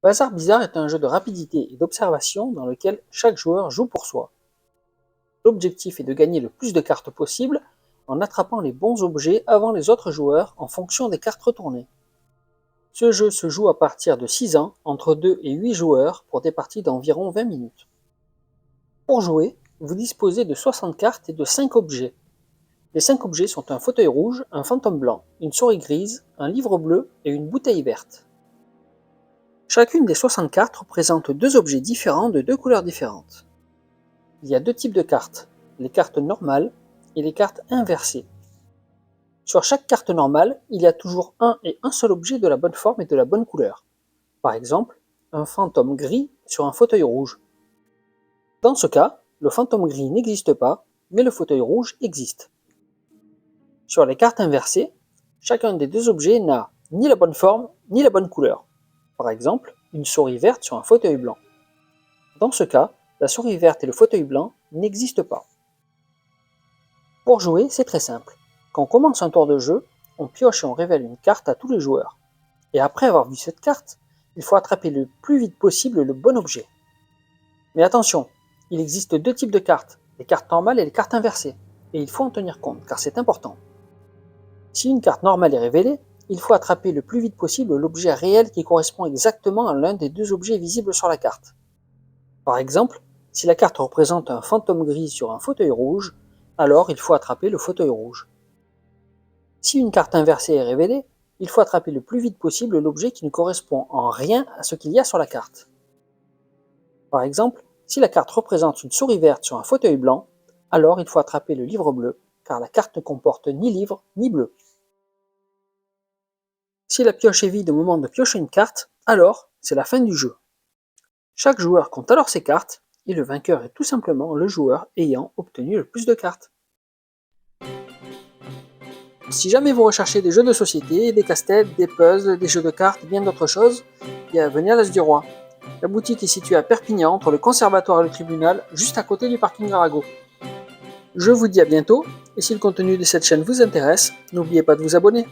Bazar Bizarre est un jeu de rapidité et d'observation dans lequel chaque joueur joue pour soi. L'objectif est de gagner le plus de cartes possible en attrapant les bons objets avant les autres joueurs en fonction des cartes retournées. Ce jeu se joue à partir de 6 ans, entre 2 et 8 joueurs pour des parties d'environ 20 minutes. Pour jouer, vous disposez de 60 cartes et de 5 objets. Les 5 objets sont un fauteuil rouge, un fantôme blanc, une souris grise, un livre bleu et une bouteille verte. Chacune des 60 cartes représente 2 objets différents de 2 couleurs différentes. Il y a 2 types de cartes, les cartes normales et les cartes inversées. Sur chaque carte normale, il y a toujours un et un seul objet de la bonne forme et de la bonne couleur. Par exemple, un fantôme gris sur un fauteuil rouge. Dans ce cas, le fantôme gris n'existe pas, mais le fauteuil rouge existe. Sur les cartes inversées, chacun des 2 objets n'a ni la bonne forme ni la bonne couleur. Par exemple, une souris verte sur un fauteuil blanc. Dans ce cas, la souris verte et le fauteuil blanc n'existent pas. Pour jouer, c'est très simple. Quand on commence un tour de jeu, on pioche et on révèle une carte à tous les joueurs. Et après avoir vu cette carte, il faut attraper le plus vite possible le bon objet. Mais attention, il existe 2 types de cartes, les cartes normales et les cartes inversées, et il faut en tenir compte car c'est important. Si une carte normale est révélée, il faut attraper le plus vite possible l'objet réel qui correspond exactement à l'un des 2 objets visibles sur la carte. Par exemple, si la carte représente un fantôme gris sur un fauteuil rouge, alors il faut attraper le fauteuil rouge. Si une carte inversée est révélée, il faut attraper le plus vite possible l'objet qui ne correspond en rien à ce qu'il y a sur la carte. Par exemple, si la carte représente une souris verte sur un fauteuil blanc, alors il faut attraper le livre bleu, car la carte ne comporte ni livre ni bleu. Si la pioche est vide au moment de piocher une carte, alors c'est la fin du jeu. Chaque joueur compte alors ses cartes, et le vainqueur est tout simplement le joueur ayant obtenu le plus de cartes. Si jamais vous recherchez des jeux de société, des casse-têtes, des puzzles, des jeux de cartes et bien d'autres choses, venez à l'As du Roi. La boutique est située à Perpignan, entre le conservatoire et le tribunal, juste à côté du parking Arago. Je vous dis à bientôt, et si le contenu de cette chaîne vous intéresse, n'oubliez pas de vous abonner.